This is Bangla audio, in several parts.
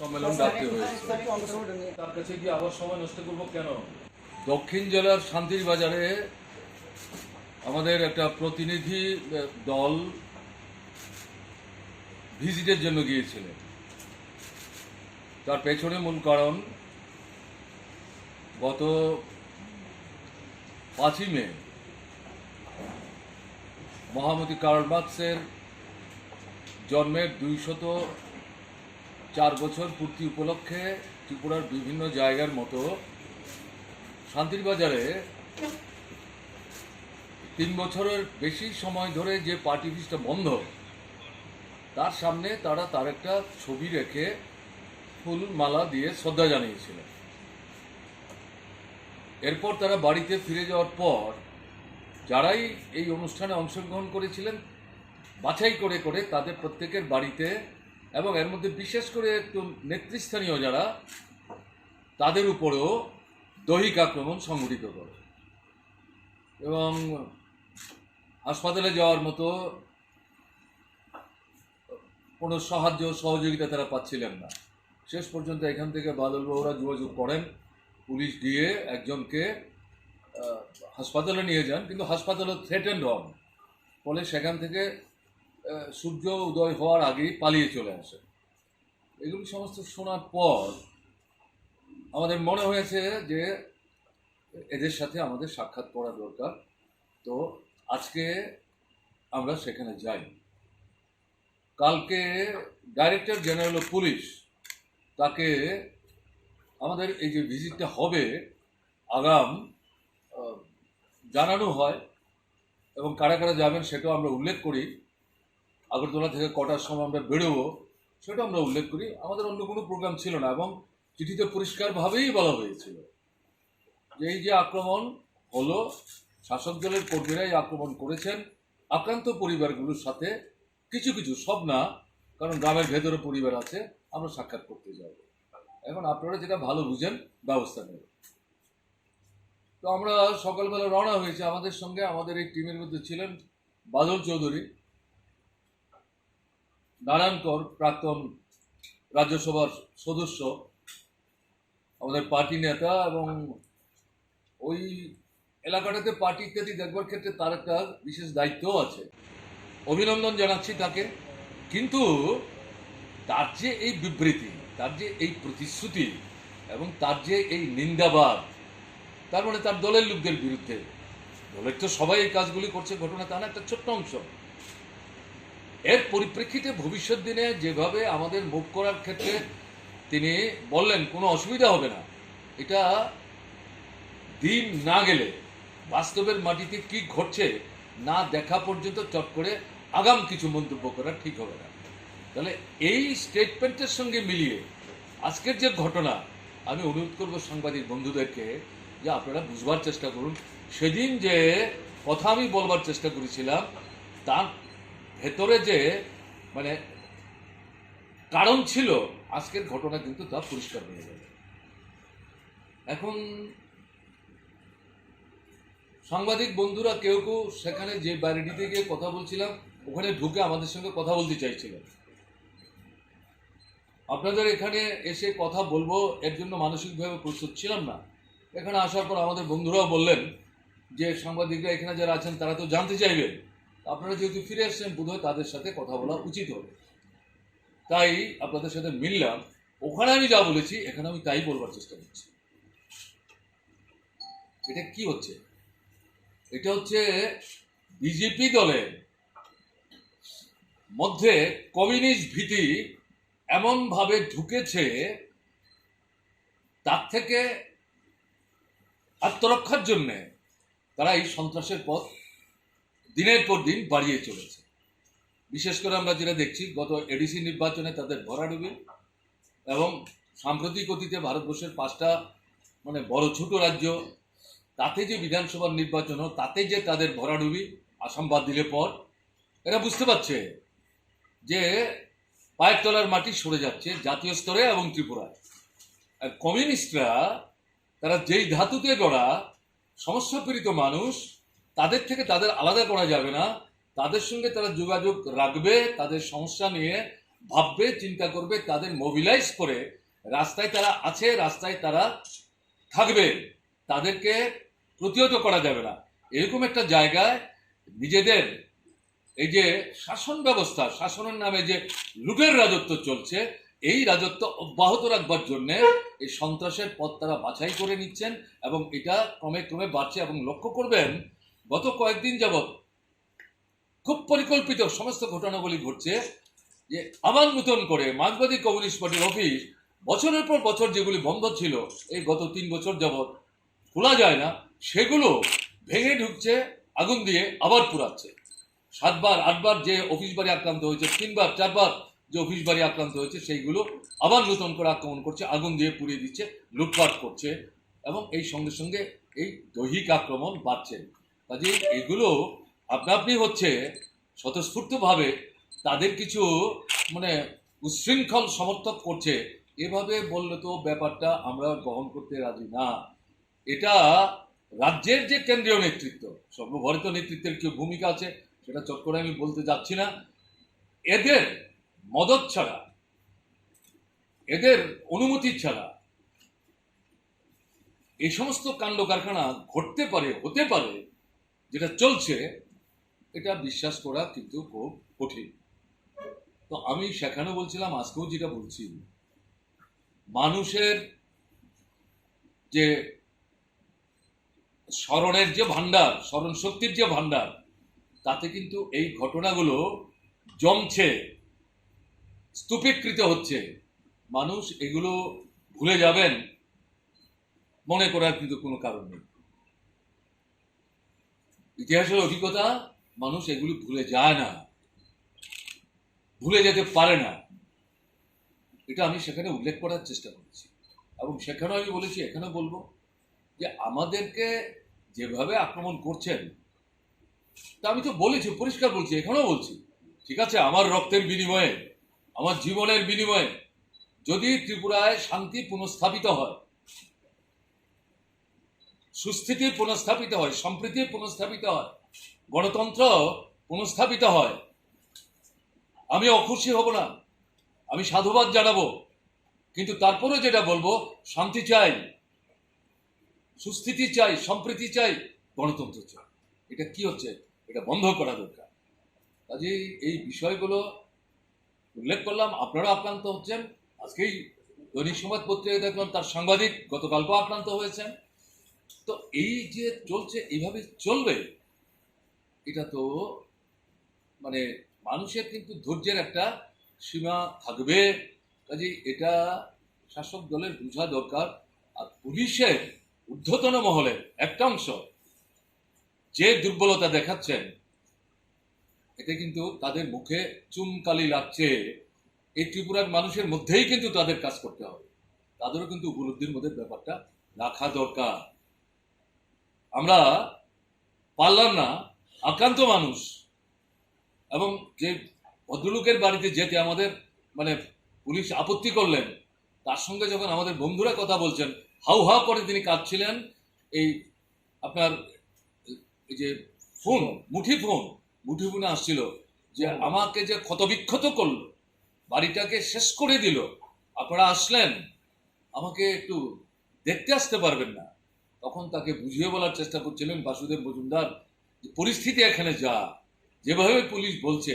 সম্মেলন ডাকতে হয়েছে। তার কাছে গিয়ে আবার সময় নষ্ট করবো কেন? দক্ষিণ জেলার শান্তির বাজারে আমাদের একটা প্রতিনিধি দল ভিজিটের জন্য গিয়েছিলেন। তার পেছনে মূল কারণ গত 5ই মে মহামতি কার্ল মার্কসের জন্মের 204 বছর পূর্তি উপলক্ষে ত্রিপুরার বিভিন্ন জায়গার মতো শান্তির বাজারে 3 বছরের বেশি সময় ধরে যে পার্টি অফিসটা বন্ধ, তার সামনে তারা তার একটা ছবি রেখে ফুল মালা দিয়ে শ্রদ্ধা জানিয়েছিলেন। এরপর তারা বাড়িতে ফিরে যাওয়ার পর যারাই এই অনুষ্ঠানে অংশগ্রহণ করেছিলেন বাছাই করে করে তাদের প্রত্যেকের বাড়িতে এবং এর মধ্যে বিশেষ করে একটু নেতৃস্থানীয় যারা, তাদের উপরেও দৈহিক আক্রমণ সংঘটিত করে এবং হাসপাতালে যাওয়ার মতো কোনো সাহায্য সহযোগিতা তারা পাচ্ছিলেন না। শেষ পর্যন্ত এখান থেকে বাদলবাবুরা যোগাযোগ করেন, পুলিশ গিয়ে একজনকে হাসপাতালে নিয়ে যান, কিন্তু হাসপাতালে থ্রেটেন্ড হন, ফলে সেখান থেকে সূর্য উদয় হওয়ার আগেই পালিয়ে চলে আসে। এগুলি সমস্ত শোনার পর আমাদের মনে হয়েছে যে এদের সাথে আমাদের সাক্ষাৎ করা দরকার। তো আজকে আমরা সেখানে যাই। কালকে ডাইরেক্টর জেনারেল অফ পুলিশ তাকে আমাদের এই যে ভিজিটটা হবে আগাম জানানো হয় এবং কারা কারা যাবেন সেটাও আমরা উল্লেখ করি। আগরতলা থেকে কটার সময় আমরা বেরোবো সেটা আমরা উল্লেখ করি। আমাদের অন্য কোনো প্রোগ্রাম ছিল না এবং চিঠিতে পরিষ্কারভাবেই বলা হয়েছিল যে এই যে আক্রমণ হলো, শাসক দলের কর্মীরাই আক্রমণ করেছেন, আক্রান্ত পরিবারগুলোর সাথে কিছু কিছু, সব না, কারণ গ্রামের ভেতরে পরিবার আছে, আমরা সাক্ষাৎ করতে যাব। এখন আপনারা যেটা ভালো বুঝেন ব্যবস্থা নেবেন। তো আমরা সকালবেলা রওনা হয়েছে। আমাদের সঙ্গে আমাদের এই টিমের মধ্যে ছিলেন বাদল চৌধুরী, নারায়ণকর প্রাক্তন রাজ্যসভার সদস্য, আমাদের পার্টি নেতা, এবং ওই এলাকাটাতে পার্টি ইত্যাদি দেখবার ক্ষেত্রে তার একটা বিশেষ দায়িত্বও আছে। অভিনন্দন জানাচ্ছি তাকে। কিন্তু তার যে এই বিবৃতি, তার যে এই প্রতিশ্রুতি এবং তার যে এই নিন্দাবাদ, তার মানে তার দলের লোকদের বিরুদ্ধে, দলের তো সবাই এই কাজগুলি করছে, ঘটনা তা না, একটা ছোট্ট অংশ। এর পরিপ্রেক্ষিতে ভবিষ্যৎ দিনে যেভাবে আমাদের মুভ করার ক্ষেত্রে তিনি বললেন কোনো অসুবিধা হবে না, এটা দিন না গেলে বাস্তবের মাটিতে কি ঘটছে না দেখা পর্যন্ত চট করে আগাম কিছু মন্তব্য করা ঠিক হবে না। তাহলে এই স্টেটমেন্টের সঙ্গে মিলিয়ে আজকের যে ঘটনা, আমি অনুরোধ করব সাংবাদিক বন্ধুদেরকে যে আপনারা বুঝবার চেষ্টা করুন। সেদিন যে কথা আমি বলবার চেষ্টা করেছিলাম তার ভেতরে যে মানে কারণ ছিল, আজকের ঘটনা কিন্তু তা পরিষ্কার হয়ে যাবে। এখন সাংবাদিক বন্ধুরা কেউ কেউ সেখানে যে বাড়িটিতে গিয়ে কথা বলছিলাম ওখানে ঢুকে আমাদের সঙ্গে কথা বলতে চাইছিলেন। আপনাদের এখানে এসে কথা বলবো এর জন্য মানসিকভাবে প্রস্তুত ছিলাম না। এখানে আসার পর আমাদের বন্ধুরাও বললেন যে সাংবাদিকরা এখানে যারা আছেন তারা তো জানতে চাইবেন, আপনারা যেহেতু ফিরে আসছেন বোধহয় তাদের সাথে কথা বলা উচিত হবে। তাই আপনাদের সাথে মিললাম। ওখানে আমি যা বলেছি এখানে আমি তাই বলবার চেষ্টা করছি। এটা কি হচ্ছে? এটা হচ্ছে বিজেপি দলের মধ্যে কমিউনিস্ট ভীতি এমনভাবে ঢুকেছে, তার থেকে আত্মরক্ষার জন্যে তারা এই সন্ত্রাসের পথ দিনের পর দিন বাড়িয়ে চলেছে। বিশেষ করে আমরা যেটা দেখছি গত এডিসি নির্বাচনে তাদের ভরাডুবি, এবং সাম্প্রতিক অতীতে ভারতবর্ষের 5টা মানে বড় ছোট রাজ্য, তাতে যে বিধানসভার নির্বাচন হয় তাতে যে তাদের ভরাডুবি, আসাম বাদ দিলে পর, এরা বুঝতে পারছে যে পায়ের তলার মাটি সরে যাচ্ছে জাতীয় স্তরে এবং ত্রিপুরায়। আর কমিউনিস্টরা তারা যেই ধাতুতে গড়া, সমস্যাপীড়িত মানুষ, তাদের থেকে তাদের আলাদা করা যাবে না, তাদের সঙ্গে তারা যোগাযোগ রাখবে, তাদের সমস্যা নিয়ে ভাববে, চিন্তা করবে, তাদের মোবিলাইজ করে রাস্তায় তারা আছে, রাস্তায় তারা থাকবে, তাদেরকে প্রতিহত করা যাবে না। এরকম একটা জায়গায় নিজেদের এই যে শাসন ব্যবস্থা, শাসনের নামে যে লুটের রাজত্ব চলছে, এই রাজত্ব অব্যাহত রাখবার জন্য এই সন্ত্রাসের পথ তারা বাছাই করে নিচ্ছেন এবং এটা ক্রমে ক্রমে বাড়ছে। এবং লক্ষ্য করবেন গত কয়েকদিন যাবৎ খুব পরিকল্পিত সমস্ত ঘটনাগুলি ঘটছে যে আবার নতুন করে মার্ক্সবাদী কমিউনিস্ট পার্টির অফিস বছরের পর বছর যেগুলি বন্ধ ছিল, এই গত 3 বছর যাবৎ খোলা যায় না, সেগুলো ভেঙে ঢুকছে, আগুন দিয়ে আবার পুরাচ্ছে। 7বার 8বার যে অফিস বাড়ি আক্রান্ত হয়েছে, 3বার 4বার যে অফিস বাড়ি আক্রান্ত হয়েছে, সেইগুলো আবার নতুন করে আক্রমণ করছে, আগুন দিয়ে পুড়িয়ে দিচ্ছে, লুটপাট করছে এবং এই সঙ্গে সঙ্গে এই দৈহিক আক্রমণ বাড়ছে। কাজে এগুলো আপনা আপনি হচ্ছে স্বতঃস্ফূর্তভাবে তাদের কিছু মানে উচ্ছৃঙ্খল সমর্থক করছে। এভাবে বললে তো ব্যাপারটা আমরা গ্রহণ করতে রাজি না। এটা রাজ্যের যে কেন্দ্রীয় নেতৃত্ব, সর্বভারত নেতৃত্বের কি ভূমিকা আছে সেটা চট করে আমি বলতে যাচ্ছি না। এদের মদত ছাড়া, এদের অনুমতি ছাড়া এই সমস্ত কাণ্ড কারখানা ঘটতে পারে, হতে পারে, যেটা চলছে, এটা বিশ্বাস করা কিন্তু খুব কঠিন। তো আমি সেখানে বলছিলাম, আজকেও যেটা বলছি, মানুষের যে স্মরণের যে ভান্ডার, স্মরণ শক্তির যে ভান্ডার, তাতে কিন্তু এই ঘটনাগুলো জমছে, স্তূপীকৃত হচ্ছে। মানুষ এগুলো ভুলে যাবেন মনে করার কিন্তু কোনো কারণ নেই। ইতিহাসের অভিজ্ঞতা, মানুষ এগুলি ভুলে যায় না, ভুলে যেতে পারে না। এটা আমি সেখানে উল্লেখ করার চেষ্টা করেছি এবং সেখানেও আমি বলেছি, এখানে বলবো যে আমাদেরকে যেভাবে আক্রমণ করছেন, তা আমি তো বলেছি, পরিষ্কার বলছি, এখানেও বলছি, ঠিক আছে, আমার রক্তের বিনিময়ে, আমার জীবনের বিনিময়ে যদি ত্রিপুরায় শান্তি পুনঃস্থাপিত হয়, সুস্থিতি পুনঃস্থাপিত হয়, সম্প্রীতি পুনঃস্থাপিত হয়, গণতন্ত্র পুনঃস্থাপিত হয়, আমি অখুশি হব না, আমি সাধুবাদ জানাবো। কিন্তু তারপরে যেটা বলবো, শান্তি চাই, সুস্থিতি চাই, সম্প্রীতি চাই, গণতন্ত্র চাই। এটা কি হচ্ছে, এটা বন্ধ করা দরকার। কাজেই এই বিষয়গুলো উল্লেখ করলাম। আপনারা আক্রান্ত হচ্ছেন, আজকেই দৈনিক সংবাদ পত্রিকায় দেখলাম তার সাংবাদিক গতকালকেও আক্রান্ত হয়েছেন। তো এই যে চলছে, এইভাবে চলবে, এটা তো মানে মানুষের কিন্তু ধৈর্যের একটা সীমা থাকবে। কাজেই এটা শাসক দলের বোঝা দরকার। আর পুলিশের ঊর্ধ্বতন মহলের একটা অংশ যে দুর্বলতা দেখাচ্ছেন, এতে কিন্তু তাদের মুখে চুনকালি লাগছে। এই ত্রিপুরার মানুষের মধ্যেই কিন্তু তাদের কাজ করতে হবে, তাদেরও কিন্তু উপলব্ধির মধ্যে ব্যাপারটা রাখা দরকার। আমরা পারলাম না, আক্রান্ত মানুষ, এবং যে ভদ্রলোকের বাড়িতে যেতে আমাদের মানে পুলিশ আপত্তি করলেন, তার সঙ্গে যখন আমাদের বন্ধুরা কথা বলছেন, হাউ হাউ করে তিনি কাঁদছিলেন। এই আপনার এই যে ফোন, মুঠি ফোনে আসছিল যে আমাকে যে ক্ষতবিক্ষত করলো, বাড়িটাকে শেষ করে দিল, আপনারা আসলেন, আমাকে একটু দেখতে আসতে পারবেন না। তখন তাকে বুঝিয়ে বলার চেষ্টা করছিলেন বাসুদেব মজুমদার, যে পরিস্থিতি এখানে যা, যেভাবে পুলিশ বলছে,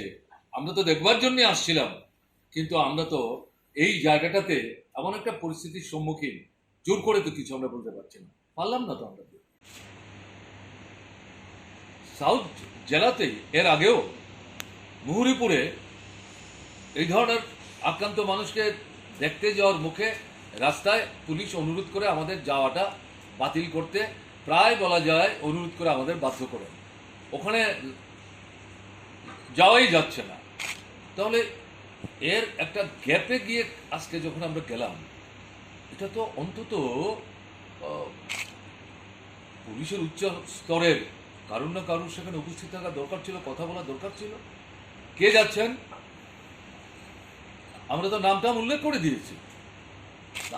আমরা তো দেখবার জন্য আসছিলাম, কিন্তু আমরা তো এই জায়গাটাতে এমন একটা পরিস্থিতির সম্মুখীন, জোর করে তো কিছু আমরা বলতে পারছি না, পারলাম না তো আমরা। সাউথ জেলাতেই এর আগেও মুহুরীপুরে এই ধরনের আক্রান্ত মানুষকে দেখতে যাওয়ার মুখে রাস্তায় পুলিশ অনুরোধ করে আমাদের যাওয়াটা বাতিল করতে, প্রায় বলা যায় অনুরোধ করে আমাদের বাধ্য করে, ওখানে যাওয়াই যাচ্ছে না। তাহলে এর একটা গ্যাপে গিয়ে আজকে যখন আমরা গেলাম, এটা তো অন্তত পুলিশের উচ্চ স্তরের কারুর না কারুর সেখানে উপস্থিত থাকা দরকার ছিল, কথা বলা দরকার ছিল। কে যাচ্ছেন, আমরা তো নামটাম উল্লেখ করে দিয়েছি।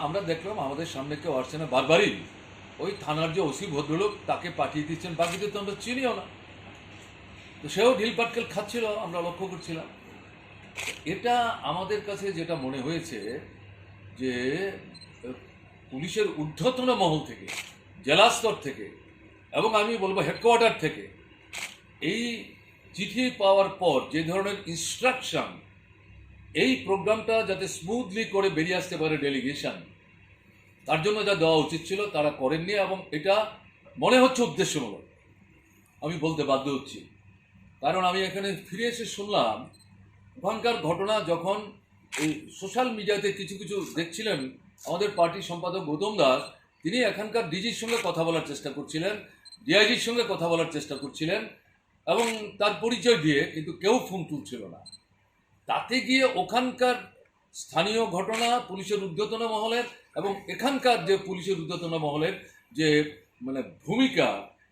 আমরা দেখলাম আমাদের সামনে কেউ আসছে না, বারবারই ওই থানার যে ওসি ভদ্রলোক তাকে পাঠিয়ে দিচ্ছেন, বাকিদের তো আমরা চিনিও না। তো সেও ঢিল পাটকেল খাচ্ছিল, আমরা লক্ষ্য করছিলাম। এটা আমাদের কাছে যেটা মনে হয়েছে যে পুলিশের ঊর্ধ্বতন মহল থেকে, জেলা স্তর থেকে এবং আমি বলবো হেডকোয়ার্টার থেকে এই চিঠি পাওয়ার পর যে ধরনের ইনস্ট্রাকশন, এই প্রোগ্রামটা যাতে স্মুথলি করে বেরিয়ে আসতে পারে ডেলিগেশন, তার জন্য যা দেওয়া উচিত ছিল তারা করেননি এবং এটা মনে হচ্ছে উদ্দেশ্যমূলক। আমি বলতে বাধ্য হচ্ছি, কারণ আমি এখানে ফিরে এসে শুনলাম ওখানকার ঘটনা যখন এই সোশ্যাল মিডিয়াতে কিছু কিছু দেখছিলেন আমাদের পার্টির সম্পাদক গৌতম দাস, তিনি এখানকার ডিজির সঙ্গে কথা বলার চেষ্টা করছিলেন, ডিআইজির সঙ্গে কথা বলার চেষ্টা করছিলেন এবং তার পরিচয় দিয়ে, কিন্তু কেউ ফোন তুলছিল না। তাতে গিয়ে ওখানকার স্থানীয় ঘটনা, পুলিশের ঊর্ধ্বতন মহলের এবং এখানকার যে পুলিশের ঊর্ধ্বতন মহলের যে মানে ভূমিকা,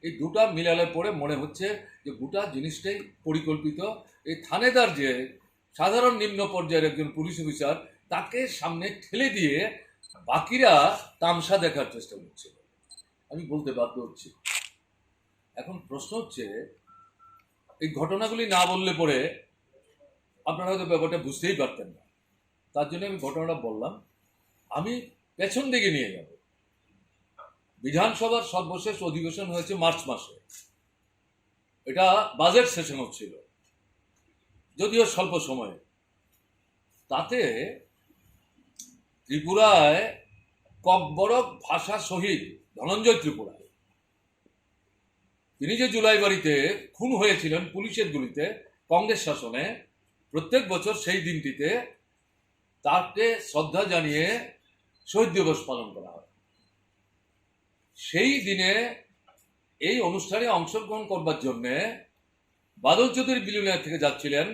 এই দুটা মিলালে পরে মনে হচ্ছে যে গোটা জিনিসটাই পরিকল্পিত। এই থানেদার যে সাধারণ নিম্ন পর্যায়ের একজন পুলিশ অফিসার, তাকে সামনে ঠেলে দিয়ে বাকিরা তামসা দেখার চেষ্টা করছে। আমি বলতে বাধ্য হচ্ছি। এখন প্রশ্ন হচ্ছে, এই ঘটনাগুলি না বললে পরে আপনারা হয়তো ব্যাপারটা বুঝতেই পারতেন না, তার জন্য আমি ঘটনাটা বললাম। আমি পেছন দিকে নিয়ে যাব। বিধানসভার সর্বশেষ অধিবেশন হয়েছে মার্চ মাসে, এটা বাজেট সেশন হচ্ছিল, যদিও স্বল্প সময়ে। তাতে ত্রিপুরায় ককবরক ভাষা শহীদ ধনঞ্জয় ত্রিপুরায়, তিনি যে জুলাই বাড়িতে খুন হয়েছিলেন পুলিশের গুলিতে কংগ্রেস শাসনে, প্রত্যেক বছর সেই দিনটিতে তাকে শ্রদ্ধা জানিয়ে শহীদ দিবস পালন করা হয়। সেই দিনে এই অনুষ্ঠানে অংশগ্রহণ করবার জন্য বাদল চৌধুরী বিলিয়নিয়ার থেকে যাচ্ছিলেন,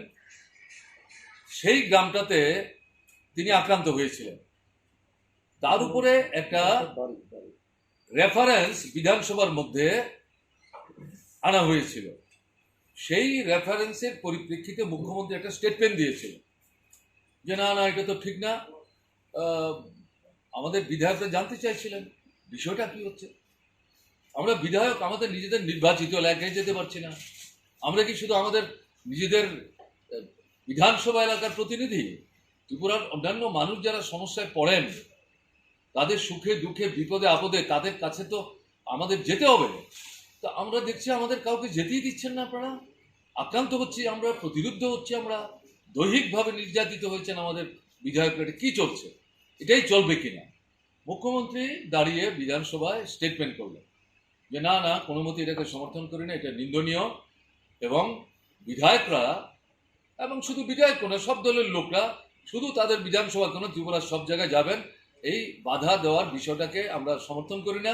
সেই গ্রামটাতে তিনি আক্রান্ত হয়েছিলেন। তার উপরে একটা রেফারেন্স বিধানসভার মধ্যে আনা হয়েছিল। সেই রেফারেন্সের পরিপ্রেক্ষিতে মুখ্যমন্ত্রী একটা স্টেটমেন্ট দিয়েছিল যে না না, এটা তো ঠিক না। আমাদের বিধায়করা জানতে চাইছিলেন বিষয়টা কি হচ্ছে। আমরা বিধায়ক আমাদের নিজেদের নির্বাচিত এলাকায় যেতে পারছি না। আমরা কি শুধু আমাদের নিজেদের বিধানসভা এলাকার প্রতিনিধি? ত্রিপুরার অন্যান্য মানুষ যারা সমস্যায় পড়েন, তাদের সুখে দুঃখে বিপদে আপদে তাদের কাছে তো আমাদের যেতে হবে। তা আমরা দেখছি আমাদের কাউকে যেতেই দিচ্ছেন না আপনারা। আক্রান্ত হচ্ছি আমরা, প্রতিরুদ্ধ হচ্ছি আমরা, দৈহিকভাবে নির্যাতিত হয়েছেন আমাদের বিধায়করা। এটা কি চলছে? এটাই চলবে কিনা? মুখ্যমন্ত্রী দাঁড়িয়ে বিধানসভায় স্টেটমেন্ট করলেন যে না না, কোনো মতে এটাকে সমর্থন করি না, এটা নিন্দনীয়। এবং বিধায়করা, এবং শুধু বিধায়ক না, সব দলের লোকরা, শুধু তাদের বিধানসভা কেন, ত্রিপুরার সব জায়গায় যাবেন, এই বাধা দেওয়ার বিষয়টাকে আমরা সমর্থন করি না,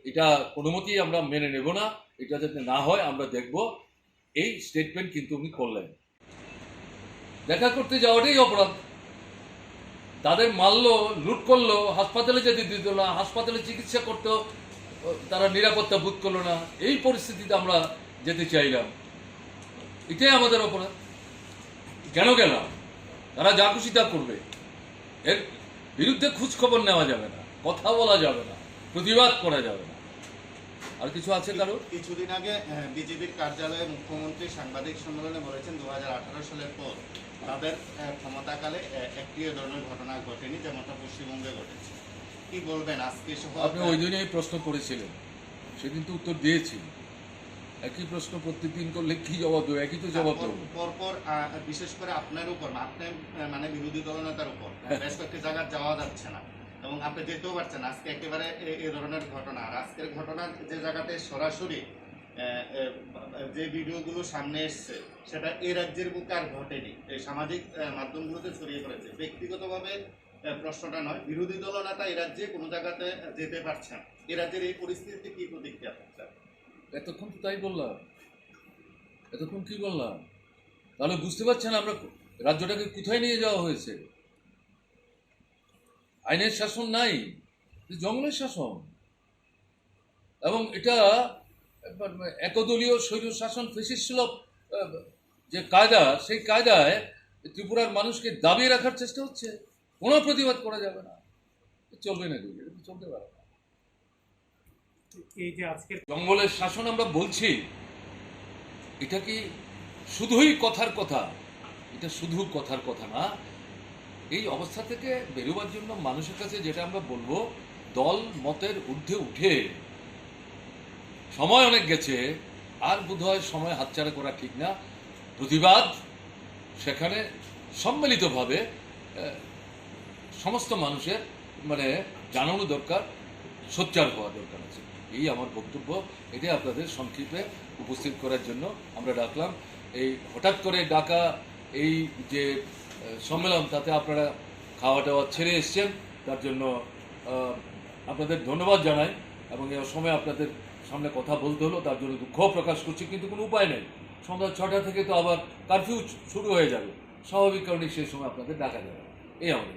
এটা কোনো মতেই আমরা মেনে নেব না, এটা যাতে না হয় আমরা দেখব। এই স্টেটমেন্ট কিন্তু উনি করলেন। দেখা করতে যাওয়াটাই অপরাধ। তাদের মারলো, লুট করলো, হাসপাতালে যেতে দিত না, হাসপাতালে চিকিৎসা করতেও তারা নিরাপত্তা বোধ করলো না। এই পরিস্থিতিতে আমরা যেতে চাইলাম, এটাই আমাদের অপরাধ। কেন গেলাম? তারা যা খুশি তা করবে, এর বিরুদ্ধে খোঁজ খবর নেওয়া যাবে না, কথা বলা যাবে না, প্রতিবাদ করা যাবে না। আর কিছু আছে কারো? কিছুদিন আগে বিজেপির কার্যালয়ে মুখ্যমন্ত্রী সাংবাদিক সম্মেলনে বলেছেন 2018 সালের পর তাদের ক্ষমতাকালে একটি ধরনের ঘটনা ঘটেনি, যেমনটা পশ্চিমবঙ্গে ঘটেছে। কি বলবেন আজকে? আপনি ওই দিনই প্রশ্ন করেছিলেন, সেদিন তো উত্তর দিয়েছি। একই প্রশ্ন প্রত্যেকদিন করলে কি জবাব দেবো? একই তো জবাব দেবো। পরপর বিশেষ করে আপনার উপর, আপনি মানে বিরোধী দলনেতার উপর বেশ কয়েকটি জায়গায় যাওয়া যাচ্ছে না এবং আপনি যেতেও পারছেন। আজকে একেবারে এই ধরনের ঘটনা, আর আজকের ঘটনা যে জায়গাতে সরাসরি যে ভিডিওগুলো সামনে এসছে সেটা এই রাজ্যের বুকে আর ঘটেনি, এই সামাজিক মাধ্যমগুলোতে ছড়িয়ে পড়েছে। ব্যক্তিগতভাবে প্রশ্নটা নয়, বিরোধী দলনেতা এই রাজ্যে কোনো জায়গাতে যেতে পারছেন, এই রাজ্যের এই পরিস্থিতিতে কি প্রতিক্রিয়া পাচ্ছেন? এতক্ষণ তো তাই বললাম। এতক্ষণ কি বললাম? তাহলে বুঝতে পারছেন আমরা রাজ্যটাকে কোথায় নিয়ে যাওয়া হয়েছে। আইনের শাসন নাই, জঙ্গলের শাসন। এবং এটা একদলীয় স্বৈর শাসন, ফেসিস্টসুলভ যে কায়দা, সেই কায়দায় ত্রিপুরার মানুষকে দাবিয়ে রাখার চেষ্টা হচ্ছে। কোনো প্রতিবাদ করা যাবে না, চলবে না, এটা চলতে পারে না। এই যে আজকে জঙ্গলের শাসন আমরা বলছি, এটা কি শুধুই কথার কথা? এটা শুধু কথার কথা না। এই অবস্থা থেকে বেরোবার জন্য মানুষের কাছে যেটা আমরা বলবো, দল মতের ঊর্ধ্বে উঠে, সময় অনেক গেছে, আর বোধহয় সময় হাতছাড়া করা ঠিক না। প্রতিবাদ সেখানে সম্মিলিতভাবে সমস্ত মানুষের জানানো দরকার, সোচ্চার হওয়া দরকার আছে। এই আমার বক্তব্য। এটাই আপনাদের সংক্ষেপে উপস্থিত করার জন্য আমরা ডাকলাম। এই হঠাৎ করে ডাকা এই যে সম্মেলন, তাতে আপনারা খাওয়া দাওয়া ছেড়ে এসছেন, তার জন্য আপনাদের ধন্যবাদ জানাই। এবং এই সময় আপনাদের সামনে কথা বলতে হলো, তার জন্য দুঃখ প্রকাশ করছি, কিন্তু কোনো উপায় নেই। সন্ধ্যা 6টা থেকে তো আবার কারফিউ শুরু হয়ে যাবে, স্বাভাবিক কারণে সেই সময় আপনাদের ডাকা যাবে। এই আমাদের